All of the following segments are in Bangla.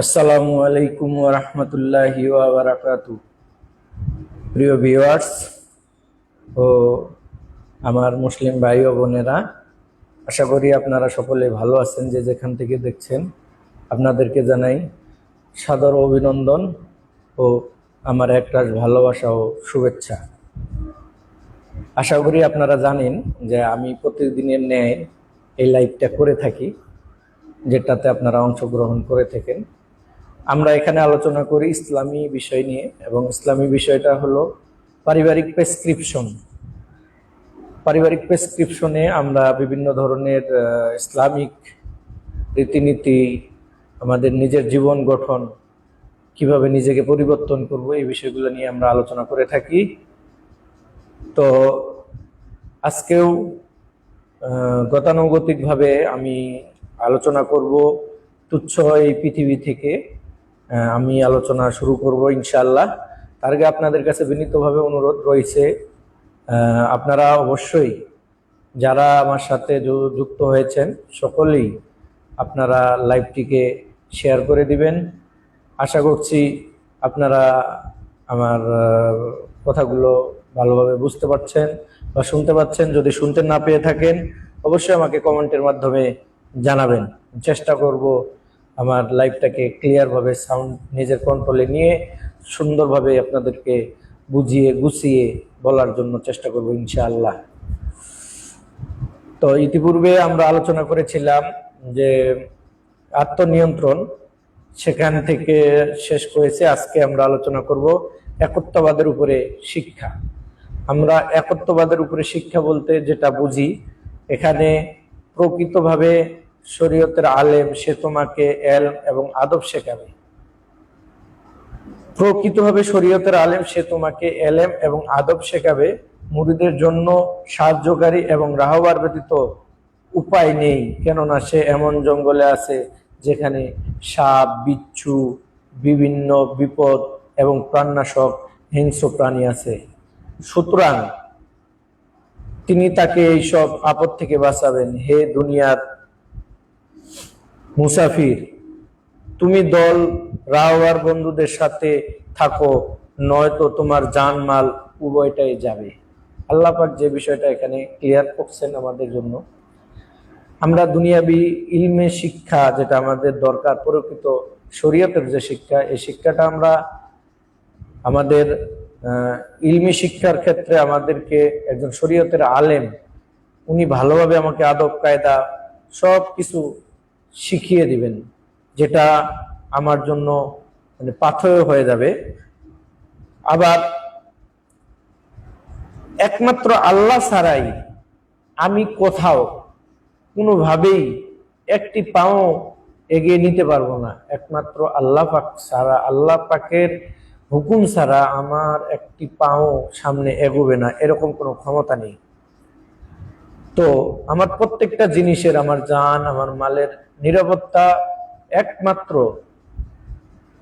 আসসালামু আলাইকুম ওয়া রাহমাতুল্লাহি ওয়া বারাকাতুহু। প্রিয় ভিউয়ার্স ও আমার মুসলিম ভাই ও বোনেরা, আশা করি আপনারা সকলে ভালো আছেন। যে যেখান থেকে দেখছেন আপনাদেরকে জানাই সাদর অভিনন্দন ও আমার একটা ভালোবাসা ও শুভেচ্ছা। আশা করি আপনারা জানেন যে আমি প্রতিদিনের ন্যায় এই লাইভটা করে থাকি, যেটাতে আপনারা অংশগ্রহণ করে থাকেন। আমরা এখানে আলোচনা করি ইসলামী বিষয় নিয়ে, এবং ইসলামী বিষয়টা হলো পারিবারিক প্রেসক্রিপশন। পারিবারিক প্রেসক্রিপশনে আমরা বিভিন্ন ধরনের ইসলামিক রীতিনীতি, আমাদের নিজের জীবন গঠন, কিভাবে নিজেকে পরিবর্তন করব, এই বিষয়গুলো নিয়ে আমরা আলোচনা করে থাকি। তো আজকেও গতানুগতিকভাবে আমি আলোচনা করব তুচ্ছ এই পৃথিবী থেকে। আমি আলোচনা শুরু করব ইনশাআল্লাহ। তার আগে আপনাদের কাছে বিনীতভাবে অনুরোধ রয়েছে, আপনারা অবশ্যই যারা আমার সাথে যুক্ত হয়েছেন সকলেই আপনারা লাইভটিকে শেয়ার করে দিবেন। আশা করছি আপনারা আমার কথাগুলো ভালোভাবে বুঝতে পারছেন বা শুনতে পাচ্ছেন। যদি শুনতে না পেয়ে থাকেন অবশ্যই আমাকে কমেন্টের মাধ্যমে জানাবেন। চেষ্টা করব আমার লাইভটাকে ক্লিয়ারভাবে সাউন্ড নিজের কন্ট্রোলে নিয়ে সুন্দরভাবে আপনাদেরকে বুঝিয়ে গুছিয়ে বলার জন্য চেষ্টা করব ইনশাআল্লাহ। তো ইতিপূর্বে আমরা আলোচনা করেছিলাম যে আত্মনিয়ন্ত্রণ, সেখান থেকে শেষ করেছে। আজকে আমরা আলোচনা করব একত্ববাদের উপরে শিক্ষা। আমরা একত্ববাদের উপরে শিক্ষা বলতে যেটা বুঝি, এখানে প্রকৃতভাবে শরীয়তের আলেম সে তোমাকে এলম এবং আদব শেখাবে। প্রকৃতভাবে শরীয়তের আলেম সে তোমাকে এলেম এবং আদব শেখাবে। মুরিদের জন্য সাহায্যকারী এবং রাহবার ব্যতীত উপায় নেই, কেননা সে এমন জঙ্গলে আছে যেখানে সাপ, বিচ্ছু, বিভিন্ন বিপদ এবং প্রাণনাশক হিংস্র প্রাণী আছে। সুতরাং তিনি তাকে এইসব আপদ থেকে বাঁচাবেন। হে দুনিয়ার মুসাফির, তুমি দল রাহবার বন্ধুদের সাথে থাকো, নয়তো তোমার জানমাল উভয়টাই যাবে। আল্লাহ পাক যে বিষয়টা এখানে ক্লিয়ার করছেন আমাদের জন্য, আমরা দুনিয়াবি ইলমে শিক্ষা যেটা আমাদের দরকার, প্রকৃত শরীয়তের যে শিক্ষা, এই শিক্ষাটা আমরা আমাদের ইলমি শিক্ষার ক্ষেত্রে আমাদেরকে একজন শরীয়তের আলেম উনি ভালোভাবে আমাকে আদব কায়দা সব কিছু শিখিয়ে দিবেন, যেটা আমার জন্য মানে পাথেয় হয়ে যাবে। আবার একমাত্র আল্লাহ ছাড়াই আমি কোথাও কোনোভাবেই একটি পাও এগিয়ে নিতে পারবো না। একমাত্র আল্লাহ পাক ছাড়া, আল্লাহ পাকের হুকুম ছাড়া আমার একটি পাও সামনে এগোবে না, এরকম কোনো ক্ষমতা নেই। তো আমার প্রত্যেকটা জিনিসের, আমার জান, আমার মালের নিরাপত্তা একমাত্র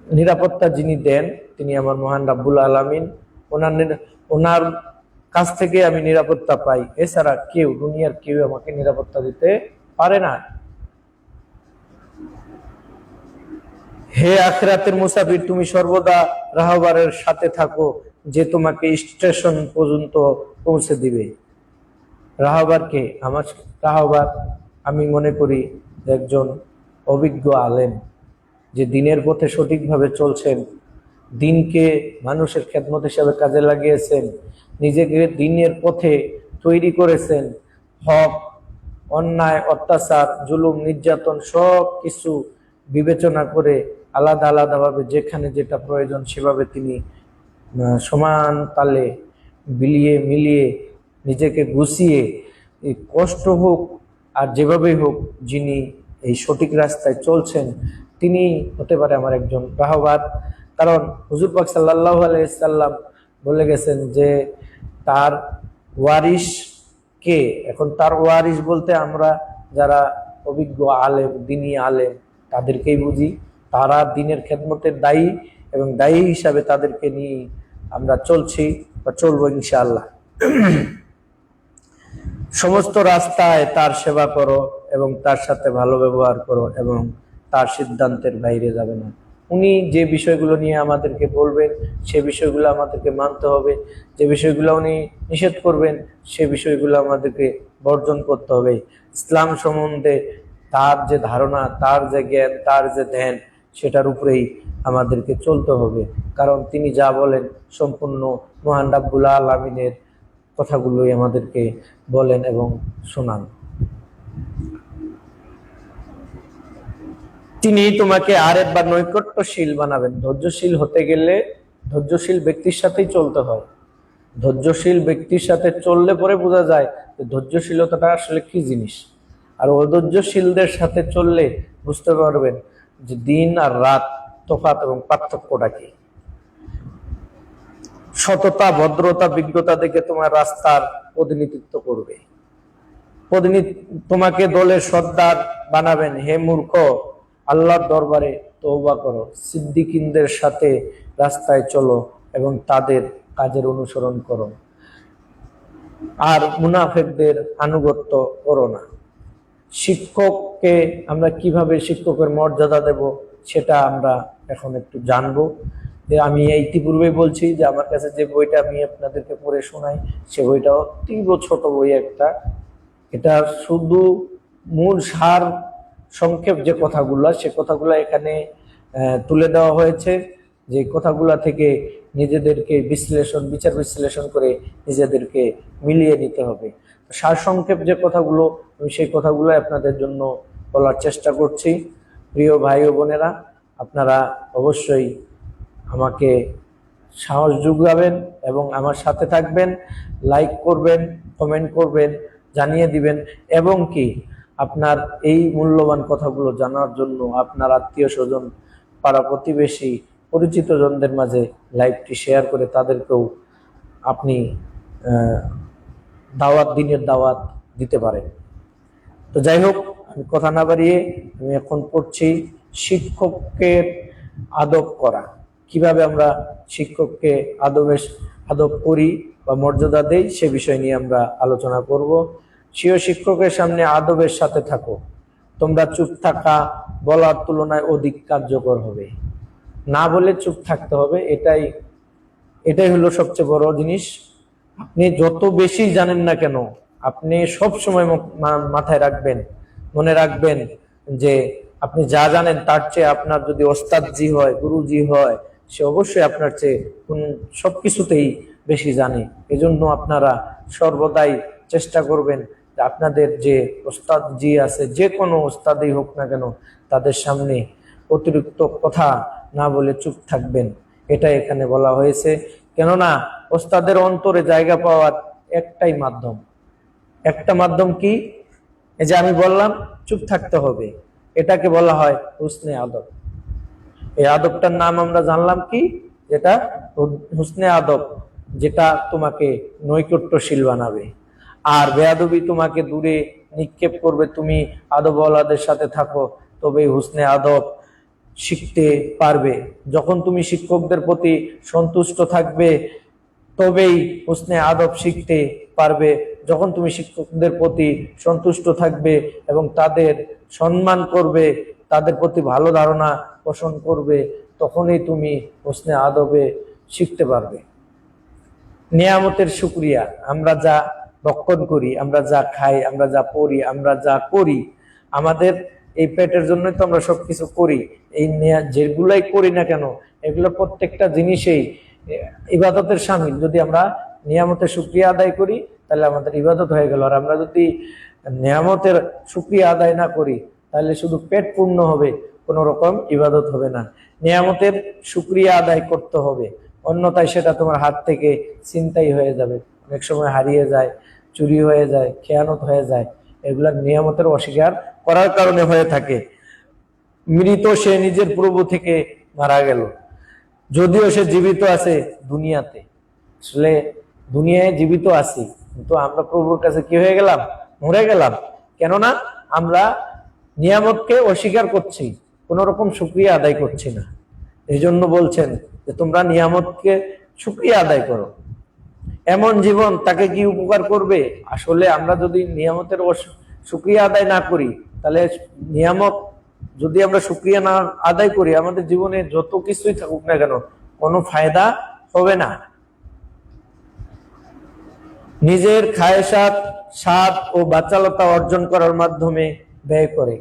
নিরাপত্তা যিনি দেন তিনি আমার মহান রাব্বুল আলামিন। ওনার কাছ থেকে আমি নিরাপত্তা পাই, এছাড়া কেউ, দুনিয়ার কেউ আমাকে নিরাপত্তা দিতে পারে না। হে আখিরাতের মুসাফির, তুমি সর্বদা রাহবারের সাথে থাকো যে তোমাকে স্টেশন পর্যন্ত পৌঁছে দিবে। রাহবারকে, আমার রাহবার আমি মনে করি একজন অভিজ্ঞ আলেম, যে দিনের পথে সঠিকভাবে চলছেন, দিনকে মানুষের খেদমত হিসাবে কাজে লাগিয়েছেন, নিজেকে দিনের পথে তৈরি করেছেন, হক, অন্যায়, অত্যাচার, জুলুম, নির্যাতন সব কিছু বিবেচনা করে আলাদা আলাদাভাবে যেখানে যেটা প্রয়োজন সেভাবে তিনি সমান তালে বিলিয়ে মিলিয়ে নিজেকে গুছিয়ে, এই কষ্ট হোক আর যেভাবেই হোক, যিনি এই সঠিক রাস্তায় চলছেন তিনি হতে পারে আমার একজন রাহবার। কারণ হুজুর পাক সাল্লাল্লাহু আলাইহি সাল্লাম বলে গেছেন যে তার ওয়ারিস কে। এখন তার ওয়ারিস বলতে আমরা যারা অভিজ্ঞ আলেম, দিনী আলেম তাদেরকেই বুঝি। তারা দিনের খেদমতের দায়ী, এবং দায়ী হিসাবে তাদেরকে নিয়ে আমরা চলছি বা চলবো ইনশাআল্লাহ। সমস্ত রাস্তায় তার সেবা করো এবং তার সাথে ভালো ব্যবহার করো এবং তার সিদ্ধান্তের বাইরে যাবে না। উনি যে বিষয়গুলো নিয়ে আমাদেরকে বলবেন সে বিষয়গুলো আমাদেরকে মানতে হবে, যে বিষয়গুলো উনি নিষেধ করবেন সে বিষয়গুলো আমাদেরকে বর্জন করতে হবে। ইসলাম সম্বন্ধে তার যে ধারণা, তার যে জ্ঞান, তার যে ধ্যান, সেটার উপরেই আমাদেরকে চলতে হবে। কারণ তিনি যা বলেন সম্পূর্ণ মহান রাব্বুল আলামিনের কথাগুলোই আমাদেরকে বলেন এবং শোনান। তিনি তোমাকে আরেকবার নৈকট্যশীল বানাবেন। ধৈর্যশীল হতে গেলে ধৈর্যশীল ব্যক্তির সাথেই চলতে হয়। ধৈর্যশীল ব্যক্তির সাথে চললে পরে বোঝা যায় যে ধৈর্যশীলতাটা আসলে কি জিনিস। আর অধৈর্যশীলদের সাথে চললে বুঝতে পারবেন যে দিন আর রাত তফাৎ এবং পার্থক্যটা কি। সততা, ভদ্রতা, বিজ্ঞতা দেখে তোমার রাস্তার প্রতিনিধিত্ব করবে। তোমাকে দলের সর্দার বানাবেন। হে মূর্খ, আল্লাহর দরবারে তওবা করো, সিদ্দিকিনদের সাথে রাস্তায় চলো এবং তাদের কাজের অনুসরণ করো, আর মুনাফিকদের আনুগত্য করো না। শিক্ষককে আমরা কিভাবে শিক্ষকের মর্যাদা দেব সেটা আমরা এখন একটু জানবো। যে আমি ইতিপূর্বে বলছি যে আমার কাছে যে বইটা আমি আপনাদেরকে পড়ে শোনাই সে বইটা অতীব ছোট বই একটা। এটা শুধু মূল সার সংক্ষেপ যে কথাগুলো সে কথাগুলো এখানে তুলে দেওয়া হয়েছে, যে কথাগুলা থেকে নিজেদেরকে বিচার বিশ্লেষণ করে নিজেদেরকে মিলিয়ে নিতে হবে। সার সংক্ষেপ যে কথাগুলো আমি সেই কথাগুলো আপনাদের জন্য বলার চেষ্টা করছি। প্রিয় ভাই ও বোনেরা, আপনারা অবশ্যই আমাকে সাহস যোগাবেন এবং আমার সাথে থাকবেন, লাইক করবেন, কমেন্ট করবেন, জানিয়ে দিবেন এবং কি আপনার এই মূল্যবান কথাগুলো জানার জন্য আপনার আত্মীয় স্বজন, পাড়া প্রতিবেশী, পরিচিত জনদের মাঝে লাইভটি শেয়ার করে তাদেরকেও আপনি দিনের দাওয়াত দিতে পারেন। তো যাই হোক, আমি কথা না বাড়িয়ে আমি এখন পড়ছি শিক্ষককে আদব করা। কিভাবে আমরা শিক্ষককে আদব করি বা মর্যাদা দেই সে বিষয় নিয়ে আমরা আলোচনা করব। স্বীয় শিক্ষকের সামনে আদবের সাথে থাকো। তোমরা চুপ থাকা বলার তুলনায় অধিক কার্যকর হবে। না বলে চুপ থাকতে হবে, এটাই হলো সবচেয়ে বড় জিনিস। আপনি যত বেশি জানেন না কেন, আপনি সব সময় মাথায় রাখবেন, মনে রাখবেন যে আপনি যা জানেন তার চেয়ে আপনার যদি ওস্তাদজি হয়, গুরুজি হয়, সে অবশ্যই আপনার চেয়ে সবকিছুতেই বেশি জানে। এজন্য আপনারা সর্বদাই চেষ্টা করবেন যে আপনাদের যে ওস্তাদজি আছে, যে কোনো ওস্তাদই হোক না কেন, তাদের সামনে অতিরিক্ত কথা না বলে চুপ থাকবেন। এটা এখানে বলা হয়েছে। কেননা ওস্তাদের অন্তরে জায়গা পাওয়ার একটা মাধ্যম কি? এই যে আমি বললাম চুপ থাকতে হবে, এটাকে বলা হয় হুসনে আদব। এই আদবটার নাম আমরা জানলাম কি? যেটা হুসনে আদব, যেটা তোমাকে নৈকট্যশীল বানাবে। আর বেয়াদবি তোমাকে দূরে নিক্ষেপ করবে। তুমি আদবওয়ালাদের সাথে থাকো, তবেই হুসনে আদব শিখতে পারবে। যখন তুমি শিক্ষকদের প্রতি সন্তুষ্ট থাকবে তবেই হুসনে আদব শিখতে পারবে। যখন তুমি শিক্ষকদের প্রতি সন্তুষ্ট থাকবে এবং তাদের সম্মান করবে, তাদের প্রতি ভালো ধারণা পোষণ করবে, তখনই তুমি হুসনে আদবে শিখতে পারবে। নিয়ামতের শুকরিয়া, আমরা যা ভক্ষণ করি, আমরা যা খাই, আমরা যা পড়ি, আমরা যা করি, আমাদের এই পেটের জন্যই তো আমরা সবকিছু করি। এই যেগুলাই করি না কেন, এগুলো প্রত্যেকটা জিনিসেই ইবাদতের শামিল। যদি আমরা নিয়ামতের শুকরিয়া আদায় করি তাহলে আমাদের ইবাদত হয়ে গেল। আর আমরা যদি নিয়ামতের শুকরিয়া আদায় না করি তাহলে শুধু পেট পূর্ণ হবে, কোনো রকম ইবাদত হবে না। নিয়ামতের শুকরিয়া আদায় করতে হবে, অন্যথায় সেটা তোমার হাত থেকে ছিনতাই হয়ে যাবে। অনেক সময় হারিয়ে যায়, চুরি হয়ে যায়, খেয়ানত হয়ে যায়। এগুলা নিয়ামতের অস্বীকার করার কারণে হয়ে থাকে। মৃত সে নিজের প্রভু থেকে মারা গেল, যদিও সে জীবিত আছে দুনিয়াতে। আসলে দুনিয়ায় জীবিত আছি, কিন্তু আমরা প্রভুর কাছে কি হয়ে গেলাম? মরে গেলাম। কেননা আমরা নিয়ামতকে অস্বীকার করছি, কোন রকম শুকরিয়া আদায় করছি না। এই জন্য বলছেন যে তোমরা নিয়ামতকে শুকরিয়া আদায় করো। এমন জীবন তাকে কি উপকার করবে? আসলে আমরা যদি নিয়ামতের শুকরিয়া আদায় না করি তাহলে নিয়ামত যদি আমরা শুকরিয়া না আদায় করি, আমাদের জীবনে যত কিছুই থাকুক না কেন, কোনো ফায়দা হবে না। নিজের খায়েশাত, স্বাদ ও বাচালতা অর্জন করার মাধ্যমে ব্যয় করে।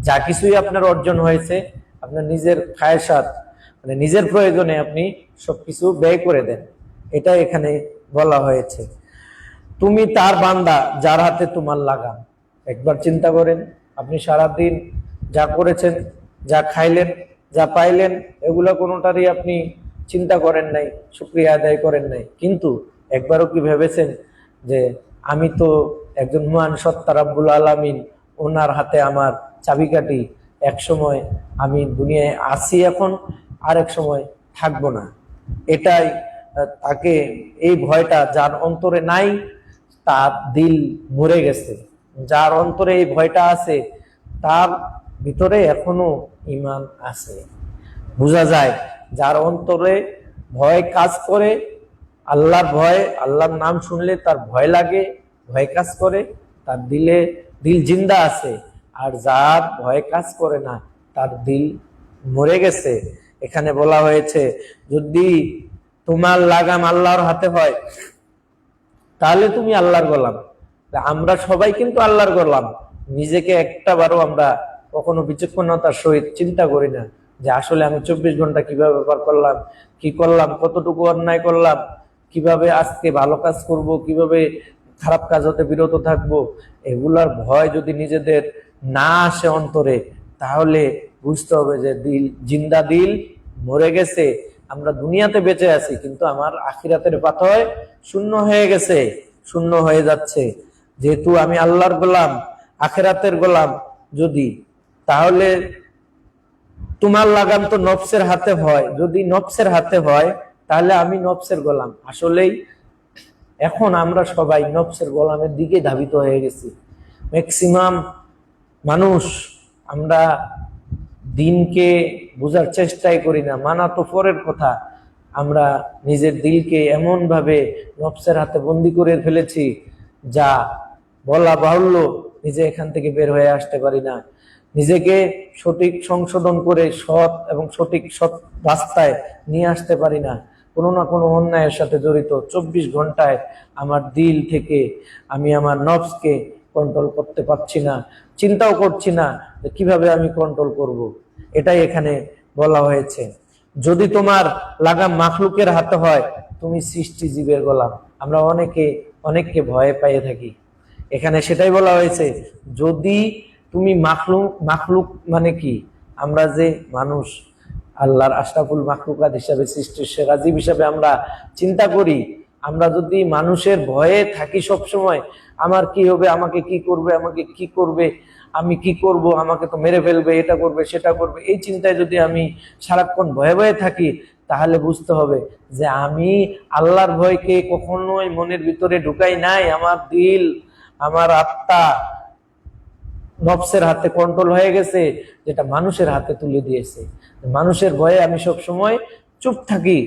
যা কিছুই আপনার অর্জন হয়েছে, আপনার নিজের খায়েশাত মানে নিজের প্রয়োজনে আপনি সবকিছু ব্যয় করে দেন, এটা এখানে বলা হয়েছে। তুমি তার বান্দা যার হাতে তোমার লাগাম। একবার চিন্তা করেন, আপনি সারাদিন যা করেছেন, যা খাইলেন, যা পাইলেন, এগুলো কোনোটারই আপনি চিন্তা করেন নাই, শুকরিয়া আদায় করেন নাই। কিন্তু একবারও কি ভেবেছেন যে আমি তো একজন মহান সত্তা রাব্বুল আলামিন, ওনার হাতে আমার চাবিকাঠি, এক সময় আমি দুনিয়ায় আছি এখন, আরেক সময় থাকবো না। এটাই তাকে, এই ভয়টা যার অন্তরে নাই তার দিল মরে গেছে। যার অন্তরে এই ভয়টা আছে তার ভিতরে এখনো ঈমান আছে। বোঝা যায় যার অন্তরে ভয় কাজ করে, আল্লাহর ভয়, আল্লাহর নাম শুনলে তার ভয় লাগে, ভয় কাজ করে, তার দিল জিন্দা আছে। আর যার ভয় কাজ করে না তার দিল মরে গেছে। এখানে বলা হয়েছে যদি তোমার লাগাম আল্লাহর হাতে হয় তাহলে তুমি আল্লাহর গোলাম। আমরা সবাই কিন্তু আল্লাহর গোলাম। নিজেকে একটা বারও আমরা কখনো বিচক্ষণতার সহিত চিন্তা করি না যে আসলে আমি 24 ঘন্টা কিভাবে পার করলাম, কি করলাম, কতটুকু অন্যায় করলাম, কিভাবে আজকে ভালো কাজ করব, কিভাবে খারাপ কাজ হতে বিরত থাকবো। এগুলার ভয় যদি নিজেদের না আসে অন্তরে, তাহলে বুঝতে হবে যে জিন্দা দিল মরে গেছে। আমরা দুনিয়াতে বেঁচে আছি কিন্তু আমার আখিরাতের পাথর শূন্য হয়ে গেছে, শূন্য হয়ে যাচ্ছে। যেহেতু আমি আল্লাহর গোলাম, আখিরাতের গোলাম যদি, তাহলে তোমার লাগাম তো নফসের হাতে হয়। যদি নফসের হাতে হয় তাহলে আমি নফসের গোলাম। আসলেই এখন আমরা সবাই নফসের গোলামের দিকে ধাবিত হয়ে গেছি। ম্যাক্সিমাম মানুষ আমরা দিনকে বোঝার চেষ্টাই করি না, মানা তো পরের কথা। আমরা নিজের দিলকে এমন ভাবে নফসের হাতে বন্দি করে ফেলেছি যা বলা বাহুল্য, নিজে এখান থেকে বের হয়ে আসতে পারি না। নিজেকে সঠিক সংশোধন করে সৎ এবং সঠিক সৎ রাস্তায় নিয়ে আসতে পারি না। কোনো না কোনো অন্যায়ের সাথে জড়িত। 24 ঘন্টায় আমার দিল থেকে আমি আমার নফসকে কন্ট্রোল করতে পারছি না, চিন্তাও করছি না যে কিভাবে আমি কন্ট্রোল করব। এটাই এখানে বলা হয়েছে। যদি তোমার লাগাম মাখলুকের হাতে হয়, তুমি সৃষ্টিজীবের গোলাম। আমরা অনেককে ভয় পাইয়ে থাকি, এখানে সেটাই বলা হয়েছে। যদি তুমি মাখলুক মানে কি, আমরা যে মানুষ, আল্লাহর আশরাফুল মাখলুকাত হিসাবে, সৃষ্টির সেরা জীব হিসাবে আমরা চিন্তা করি, আমরা যদি মানুষের ভয়ে থাকি সব সময়, আমার কি হবে, আমাকে কি করবে, আমাকে কি করবে, আমি কি করব, আমাকে তো মেরে ফেলবে, এটা করবে সেটা করবে, এই চিন্তায় যদি আমি সারাক্ষণ ভয়ে ভয়ে থাকি, তাহলে বুঝতে হবে যে আমি আল্লাহর ভয়কে কখনোই মনের ভিতরে ঢুকাই নাই। আমার দিল, আমার আত্মা নফসের হাতে কন্ট্রোল হয়ে গেছে, যেটা মানুষের হাতে তুলে দিয়েছে। মানুষের ভয়ে আমি সব সময় চুপ থাকি,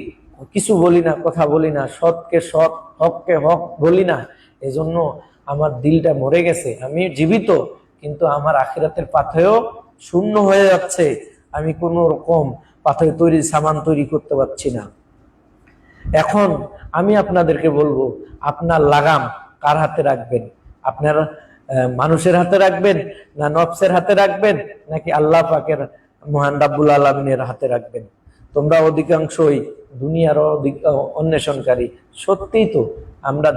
কিছু বলি না, কথা বলি না, সৎকে সৎ, হককে হক বলি না। এজন্য আমার দিলটা মরে গেছে। আমি জীবিত কিন্তু আমার আখিরাতের পাথেয় শূন্য হয়ে যাচ্ছে। আমি কোনো রকম পাথর সামান তৈরি করতে পারছি না। এখন আমি আপনাদেরকে বলবো, আপনার লাগাম কার হাতে রাখবেন? আপনার মানুষের হাতে রাখবেন, না নফসের হাতে রাখবেন, নাকি আল্লাহ পাকের মহান রাব্বুল আলামিনের হাতে রাখবেন? তোমরা অধিকাংশই দুনিয়ার অন্বেষণকারী। সত্যিই তো আমরা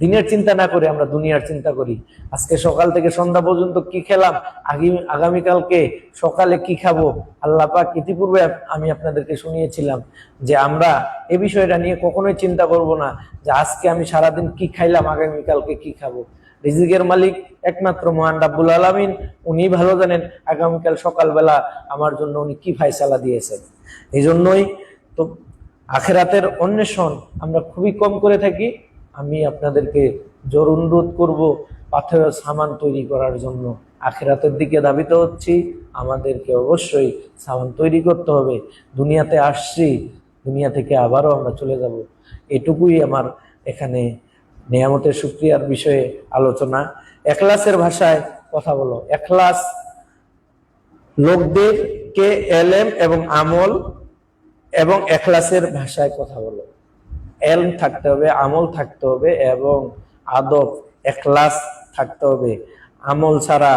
দিনের চিন্তা না করে আমরা দুনিয়ার চিন্তা করি। আজকে সকাল থেকে সন্ধ্যা পর্যন্ত কি খেলাম, আগামীকালকে সকালে কি খাবো, আল্লাহ পাক ইতিপূর্বে আমি আপনাদেরকে শুনিয়েছিলাম যে আমরা এই বিষয়টা নিয়ে কখনোই চিন্তা করব না যে আজকে আমি সারাদিন কি খাইলাম, আগামীকালকে কি খাবো। রিজিকের মালিক একমাত্র মহান রাব্বুল আলামিন, উনি ভালো জানেন আগামীকাল সকালবেলা আমার জন্য উনি কি ফায়সালা দিয়েছেন। এই জন্যই তো আখিরাতের অন্বেষণ আমরা খুবই কম করে থাকি। আমি আপনাদেরকে জোর অনুরোধ করব পাথরের সামান তৈরি করার জন্য। আখিরাতের দিকে ধাবিত হচ্ছি, আমাদেরকে অবশ্যই সামান তৈরি করতে হবে। দুনিয়াতে আসছি, দুনিয়া থেকে আবারও আমরা চলে যাব। এটুকুই আমার এখানে নিয়ামতের শুকরিয়ার বিষয়ে আলোচনা। ইখলাসের ভাষায় কথা বলো। ইখলাস লোকদেরকে এলেম এবং আমল এবং ইখলাসের ভাষায় কথা বলো। এলম থাকতে হবে, আমল থাকতে হবে এবং আদব ইখলাস থাকতে হবে। আমল ছাড়া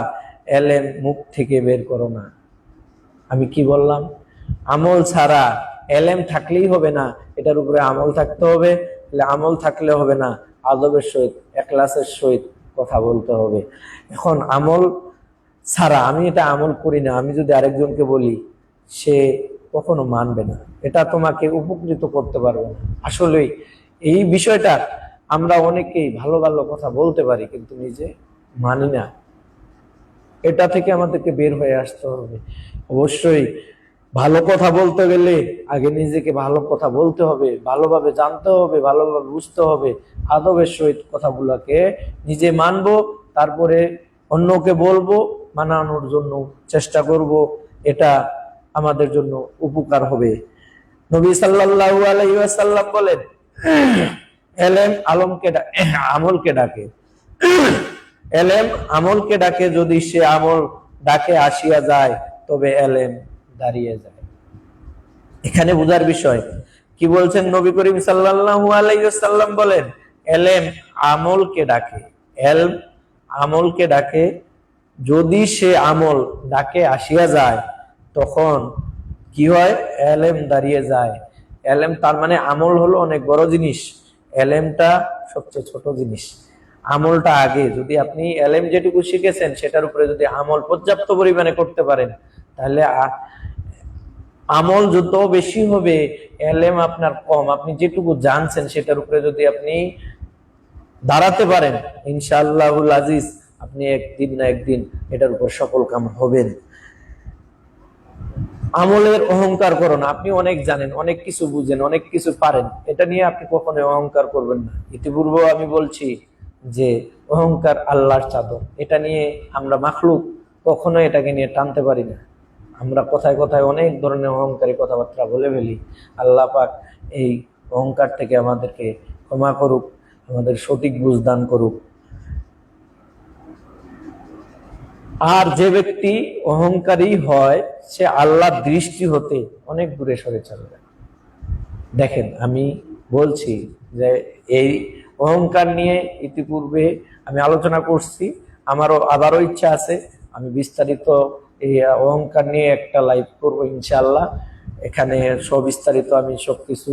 এলেম মুখ থেকে বের করো না। আমি কি বললাম? আমল ছাড়া এলেম থাকলেই হবে না, এটার উপরে আমল থাকতে হবে। আমল থাকলে হবে না, আদবের সহিত ইখলাসের সহিত কথা বলতে হবে। এখন আমল ছাড়া আমি এটা আমল করি না, আমি যদি আরেকজনকে বলি, সে কখনো মানবে না, এটা তোমাকে উপকৃত করতে পারবে না। আসলে এই বিষয়টা আমরা অনেকেই ভালো ভালো কথা বলতে পারি কিন্তু নিজে মানি না। এটা থেকে আমাদেরকে বের হয়ে আসতে হবে। অবশ্যই ভালো কথা বলতে গেলে আগে নিজেকে ভালো কথা বলতে হবে, ভালোভাবে জানতে হবে, ভালোভাবে বুঝতে হবে, আদবের সহিত কথাগুলোকে নিজে মানবো, তারপরে অন্যকে বলবো, মানানোর জন্য চেষ্টা করব, এটা আমাদের জন্য উপকার হবে। নবী সাল্লাল্লাহু আলাইহি ওয়াসাল্লাম বলেন, এলেম আমলকে ডাকে, এলেম আমলকে ডাকে, যদি সে আমল ডাকে আসিয়া যায় তবে এলেম দাঁড়িয়ে যায়। এখানে বুঝার বিষয় কি বলছেন নবী করিম সাল্লাল্লাহু আলাইহি ওয়াসাল্লাম বলেন, এলেম আমলকে ডাকে, এলম আমলকে ডাকে, যদি সে আমল ডাকে আসিয়া যায় তখন কি হয়? এলেম দাঁড়িয়ে যায়। এলেম তার মানে আমল হলো অনেক বড় জিনিস, এলেমটা সবচেয়ে ছোট জিনিস। আমলটা আগে, যদি আপনি এলেম যেটুকু শিখেছেন সেটার উপরে যদি আমল পর্যাপ্ত পরিমাণে করতে পারেন, তাহলে আমল যত বেশি হবে, এলেম আপনার কম, আপনি যেটুকু জানছেন সেটার উপরে যদি আপনি দাঁড়াতে পারেন, ইনশাআল্লাহুল আজিজ আপনি একদিন না একদিন এটার উপর সফল কাম হবেন। আমলের অহংকার করো না। আপনি অনেক জানেন, অনেক কিছু বুঝেন, অনেক কিছু পারেন, এটা নিয়ে আপনি কখনো অহংকার করবেন না। ইতিপূর্বে আমি বলছি যে অহংকার আল্লাহর চাদর, এটা নিয়ে আমরা মাখলুক কখনো এটাকে নিয়ে টানতে পারি না। আমরা কথায় কথায় অনেক ধরনের অহংকারী কথাবার্তা বলে ফেলি। আল্লাহ পাক এই অহংকার থেকে আমাদেরকে ক্ষমা করুক, আমাদের সঠিক বুঝ দান করুক। আর যে ব্যক্তি অহংকারী হয় সে আল্লাহর দৃষ্টি হতে অনেক দূরে সরে চলে যায়। দেখেন, আমি বলছি যে এই অহংকার নিয়ে ইতিপূর্বে আমি আলোচনা করছি, আমারও আবারও ইচ্ছা আছে আমি বিস্তারিত এই অহংকার নিয়ে একটা লাইভ করবো ইনশাআল্লাহ। এখানে সবিস্তারিত আমি সবকিছু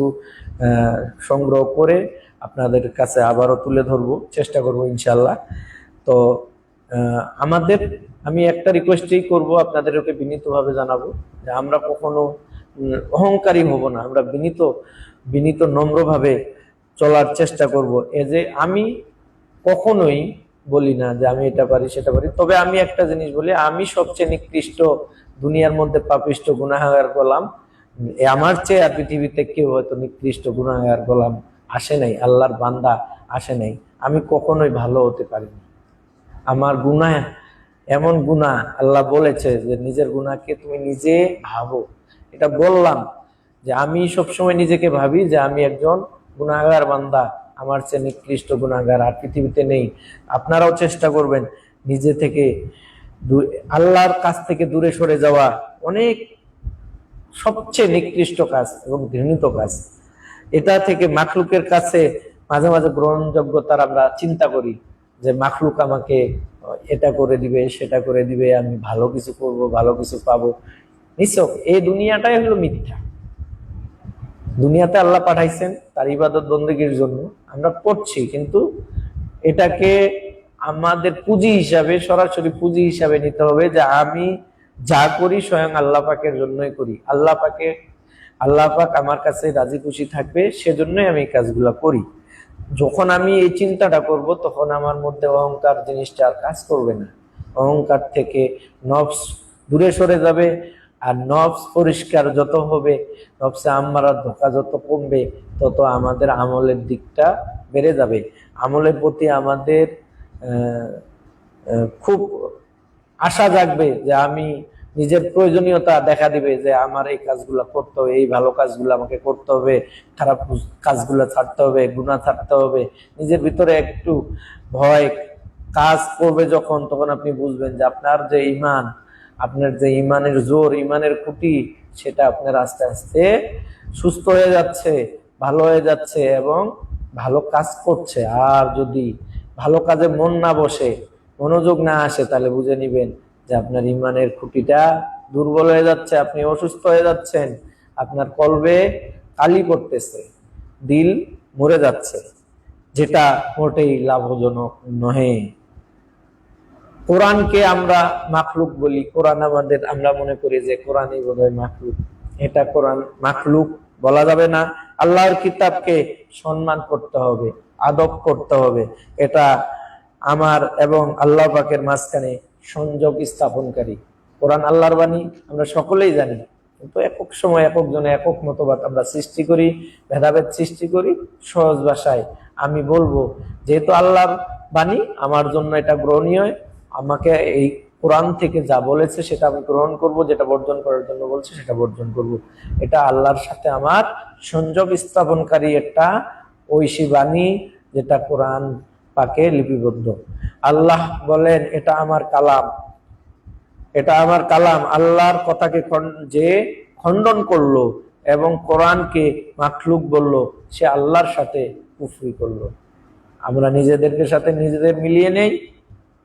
সংগ্রহ করে আপনাদের কাছে আবারও তুলে ধরবো, চেষ্টা করবো ইনশাআল্লাহ। তো আমি একটা রিকোয়েস্টই করব, আপনাদেরকে বিনীতভাবে জানাবো যে আমরা কখনো অহংকারী হব না, আমরা বিনীত নম্রভাবে চলার চেষ্টা করব। এই যে আমি কখনোই বলি না যে আমি এটা পারি সেটা পারি, তবে আমি একটা জিনিস বলি, আমি সবচেয়ে নিকৃষ্ট দুনিয়ার মধ্যে পাপিষ্ট গুনাহগার গোলাম। আমার চেয়ে আর পৃথিবীতে কেউ হয়তো নিকৃষ্ট গুনাহগার গোলাম আসে নাই, আল্লাহর বান্দা আসে নাই। আমি কখনোই ভালো হতে পারিনি। আমার গুনাহ এমন গুনাহ, আল্লাহ বলেছে যে নিজের গুনাহকে তুমি নিজে ভাবো। এটা বললাম যে আমি সবসময় নিজেকে ভাবি যে আমি একজন গুনাহগার বান্দা, আমার চেয়ে নিকৃষ্ট গুনাহগার আর পৃথিবীতে নেই। আপনারাও চেষ্টা করবেন নিজে থেকে আল্লাহর কাছ থেকে দূরে সরে যাওয়া। অনেক সবচেয়ে নিকৃষ্ট কাজ এবং ঘৃণিত কাজ। এটা থেকে মাখলুকের কাছে মাঝে মাঝে গ্রহণযোগ্যতার আমরা চিন্তা করি যে মাখলুক আমাকে এটা করে দিবে, সেটা করে দিবে, আমি ভালো কিছু করব, ভালো কিছু পাবো। নিছক এই দুনিয়াটাই হলো মিথ্যা। দুনিয়াতে আল্লাহ পাঠাইছেন তার ইবাদত বন্দেগীর জন্য, আমরা করছি, কিন্তু এটাকে আমাদের পুঁজি হিসাবে, সরাসরি পুঁজি হিসাবে নিতে হবে যে আমি যা করি স্বয়ং আল্লাহ পাকের জন্যই করি। আল্লাহ পাক আমার কাছে রাজি খুশি থাকবে, সেজন্যই আমি এই কাজগুলো করি। যখন আমি এই চিন্তাটা করব তখন আমার মধ্যে অহংকার জিনিসটা আর কাজ করবে না। অহংকার থেকে নফস দূরে সরে যাবে, আর নফস পরিষ্কার যত হবে, নফসে আম্মারার ধোঁকা যত কমবে, তত আমাদের আমলের দিকটা বেড়ে যাবে। আমলের প্রতি আমাদের খুব আশা জাগবে যে আমি নিজের প্রয়োজনীয়তা দেখা দিবে যে আমার এই কাজগুলো করতে হবে, এই ভালো কাজগুলো আমাকে করতে হবে, খারাপ কাজগুলো ছাড়তে হবে, গুনাহ ছাড়তে হবে। নিজের ভিতরে একটু ভয় কাজ করবে যখন, তখন আপনি বুঝবেন যে আপনার যে ইমান, আপনার যে ইমানের জোর, ইমানের খুঁটি, সেটা আপনার আস্তে আস্তে সুস্থ হয়ে যাচ্ছে, ভালো হয়ে যাচ্ছে এবং ভালো কাজ করছে। আর যদি ভালো কাজে মন না বসে, মনোযোগ না আসে, তাহলে বুঝে নিবেন যে আপনার ইমানের খুঁটিটা দুর্বল হয়ে যাচ্ছে, আপনি অসুস্থ হয়ে যাচ্ছেন, আপনার কলবে কালি পড়তেছে, দিল মরে যাচ্ছে, যেটা মোটেই লাভজনক নহে। কোরআনকে আমরা মাখলুক বলি, কোরআন আমাদের, আমরা মনে করি যে কোরআনই বোধহয় মাখলুক। এটা কোরআন মাখলুক বলা যাবে না। আল্লাহর কিতাবকে সম্মান করতে হবে, আদব করতে হবে। এটা আমার এবং আল্লাহ পাকের মাঝখানে সংযোগ স্থাপনকারী। কোরআন আল্লাহর বাণী আমরা সকলেই জানি, কিন্তু একক সময় একক জনে একক মতবাদ আমরা সৃষ্টি করি, ভেদাভেদ সৃষ্টি করি। সহজ ভাষায় আমি বলবো, যেহেতু আল্লাহর বাণী, আমার জন্য এটা গ্রহণীয়, আমাকে এই কোরআন থেকে যা বলেছে সেটা আমি গ্রহণ করব, যেটা বর্জন করার জন্য বলছে সেটা বর্জন করব। এটা আল্লাহর সাথে আমার সংযোগ স্থাপনকারী একটা ঐশী বাণী, যেটা কোরআন পাকে লিপিবদ্ধ। আল্লাহ বলেন, এটা আমার কালাম, এটা আমার কালাম। আল্লাহর কথাকে যে খণ্ডন করলো এবং কোরআনকে মাখলুক বলল, সে আল্লাহর সাথে কুফরি করলো। আমরা নিজেদেরকে সাথে নিজেদের মিলিয়ে নেই,